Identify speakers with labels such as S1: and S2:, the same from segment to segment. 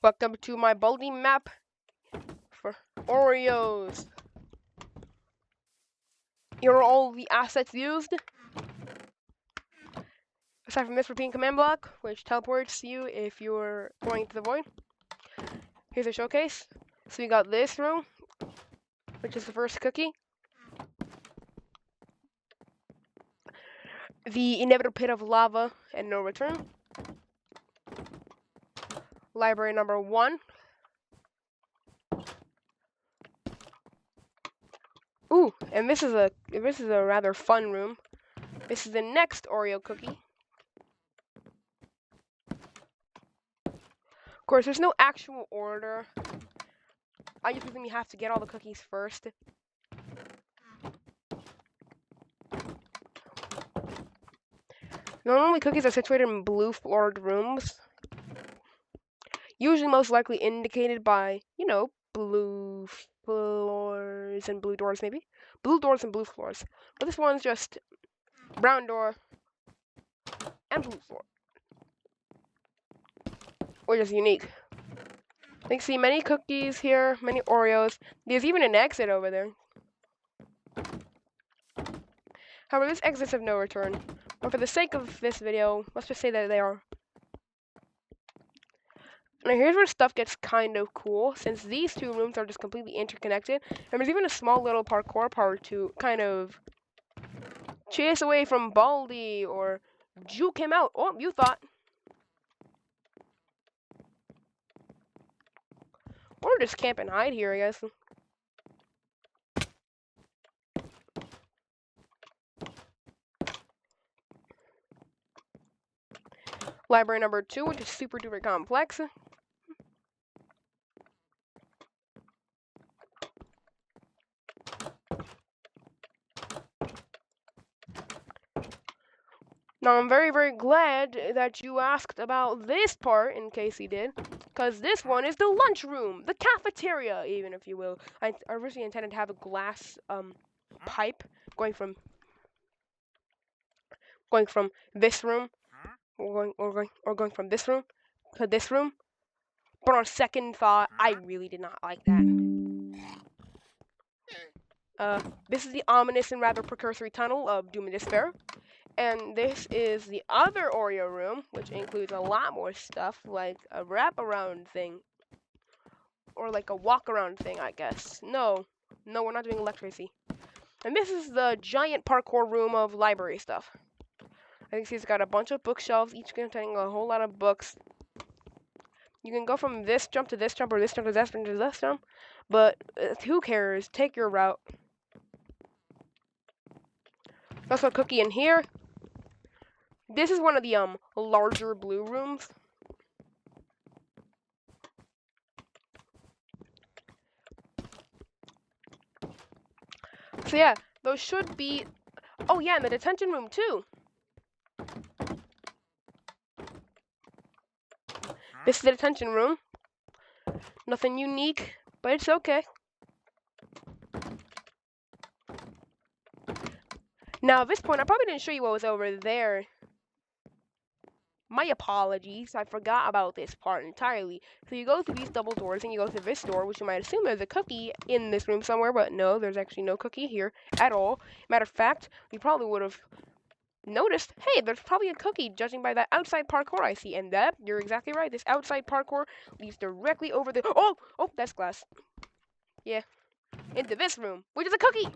S1: Welcome to my baldi map for Oreos. Here are all the assets used. Aside from this repeating command block, which teleports you if you're going to the void. Here's a showcase. So we got this room, which is the first cookie. The inevitable pit of lava and no return. Library number 1. Ooh, and this is a rather fun room. This is the next Oreo cookie. Of course, there's no actual order. I just think you have to get all the cookies first. Normally, cookies are situated in blue floored rooms. Usually most likely indicated by, blue floors and blue doors, maybe? Blue doors and blue floors. But this one's just brown door and blue floor. Which is unique. You can see many cookies here, many Oreos. There's even an exit over there. However, this exits have no return. But for the sake of this video, let's just say that they are. Now here's where stuff gets kind of cool, since these two rooms are just completely interconnected, and there's even a small little parkour part to kind of chase away from Baldi or juke him out. Oh, you thought. Or just camp and hide here, I guess. Library number 2, which is super duper complex. Now, I'm very, very glad that you asked about this part, in case you did, because this one is the lunchroom, the cafeteria, even, if you will. I originally intended to have a glass pipe going from this room, or going from this room to this room. But on second thought, I really did not like that. This is the ominous and rather precursory tunnel of Doom and Despair. And this is the other Oreo room, which includes a lot more stuff, like a wraparound thing. Or like a walk-around thing, I guess. No, we're not doing electricity. And this is the giant parkour room of library stuff. I think it's got a bunch of bookshelves, each containing a whole lot of books. You can go from this jump to this jump, or this jump to this jump to this jump. But who cares? Take your route. There's also a cookie in here. This is one of the larger blue rooms. So yeah, those should be. Oh yeah, and the detention room too. This is the detention room. Nothing unique, but it's okay. Now at this point, I probably didn't show you what was over there. My apologies, I forgot about this part entirely. So you go through these double doors and you go through this door, which you might assume there's a cookie in this room somewhere, but no, there's actually no cookie here at all. Matter of fact, you probably would have noticed, hey, there's probably a cookie judging by that outside parkour I see. And that, you're exactly right, this outside parkour leads directly over the, oh, that's glass. Yeah, into this room, which is a cookie.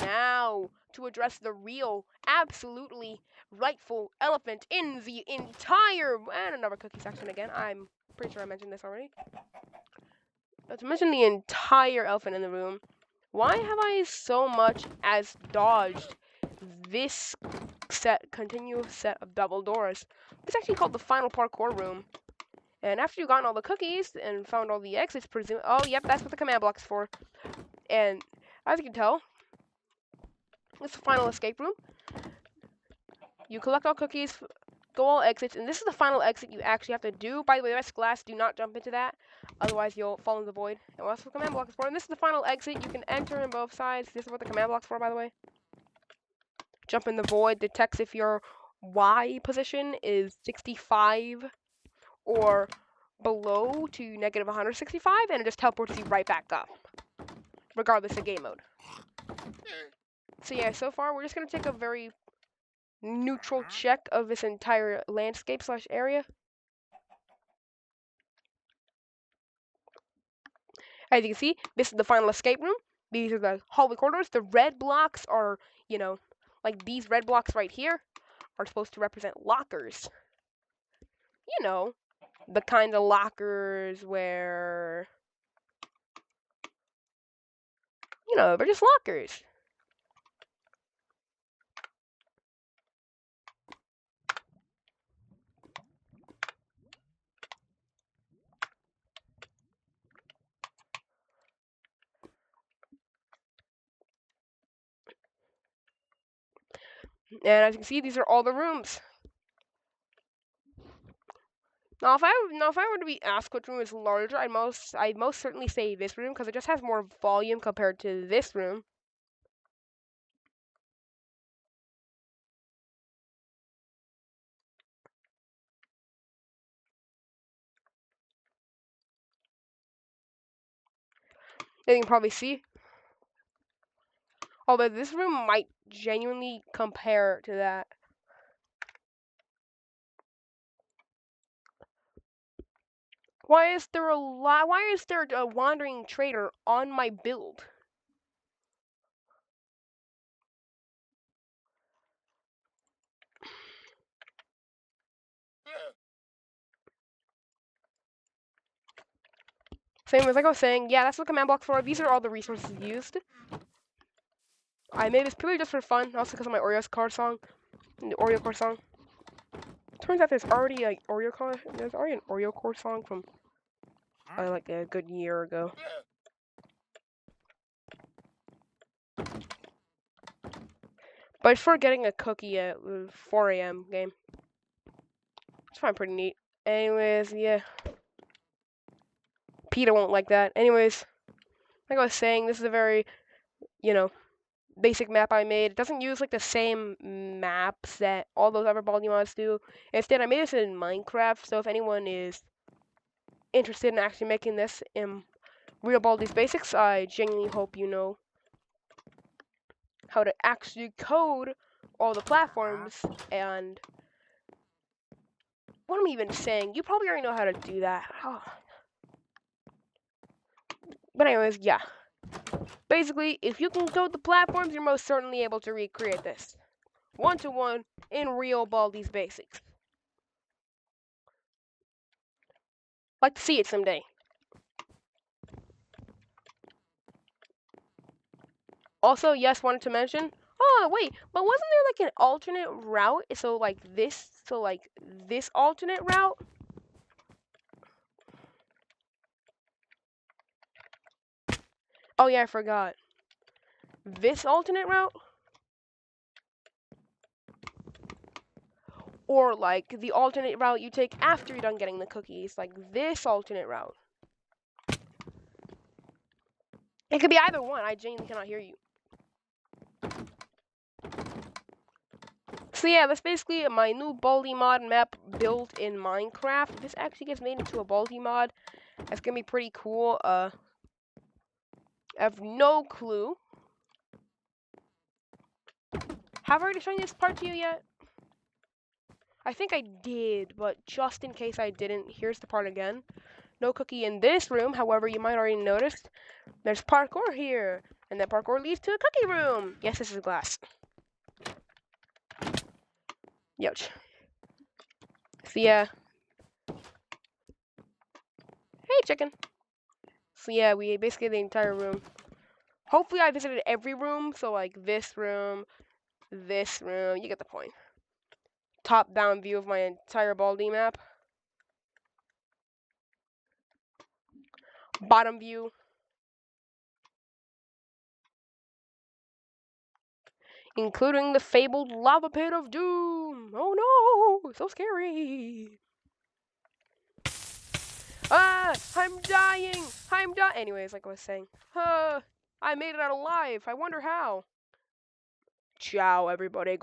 S1: Now, to address the real, absolutely rightful elephant in the entire, and another cookie section again. I'm pretty sure I mentioned this already. To mention the entire elephant in the room, why have I so much as dodged this continuous set of double doors? It's actually called the final parkour room. And after you've gotten all the cookies and found all the exits, oh, yep, that's what the command block's for. And as you can tell, it's the final escape room. You collect all cookies, go all exits, and this is the final exit you actually have to do. By the way, that's glass. Do not jump into that, otherwise you'll fall in the void. And that's what the command block is for. And this is the final exit. You can enter on both sides. This is what the command block's for, by the way. Jump in the void. Detects if your Y position is 65 or below to negative 165, and it just teleports you right back up, regardless of game mode. So yeah, so far we're just gonna take a very neutral check of this entire landscape / area. As you can see, this is the final escape room. These are the hallway corridors. The red blocks are, you know, like these red blocks right here are supposed to represent lockers. You know, the kind of lockers where, you know, they're just lockers. And as you can see, these are all the rooms. Now, if I were to be asked which room is larger, I'd most certainly say this room because it just has more volume compared to this room. As you can probably see. Although this room might genuinely compare to that. Why is there a wandering trader on my build? Same as like I was saying, yeah, that's what command blocks for. These are all the resources used. I made this purely just for fun, also because of my OREOOOs song, the OREOOOore song. Turns out there's already an OREOOOore song from like a good year ago. But it's for getting a cookie at 4 a.m. game. It's fine, pretty neat. Anyways, yeah. PETA won't like that. Anyways, like I was saying, this is a very, you know, basic map I made. It doesn't use like the same maps that all those other baldi mods do. Instead, I made this in Minecraft, so if anyone is interested in actually making this in real Baldi's Basics, I genuinely hope you know how to actually code all the platforms and what am I even saying? You probably already know how to do that. Oh. But anyways, yeah. Basically, if you can code the platforms, you're most certainly able to recreate this. 1-to-1 in real Baldi's Basics. Like to see it someday. Also, yes, wanted to mention. Oh wait, but wasn't there like an alternate route? So like this alternate route. Oh yeah, I forgot. This alternate route, or like the alternate route you take after you're done getting the cookies, like this alternate route. It could be either one. I genuinely cannot hear you. So yeah, that's basically my new baldi mod map built in Minecraft. If this actually gets made into a baldi mod, that's gonna be pretty cool. I have no clue. Have I already shown this part to you yet? I think I did, but just in case I didn't, here's the part again. No cookie in this room, however, you might already noticed there's parkour here, and that parkour leads to a cookie room. Yes, this is glass. Youch. So yeah. Hey, chicken. So yeah, we basically the entire room. Hopefully I visited every room, so like this room, you get the point. Top-down view of my entire baldi map. Bottom view. Including the fabled lava pit of doom. Oh no, so scary. Ah, I'm dying. Anyways, like I was saying, I made it out alive. I wonder how. Ciao, everybody.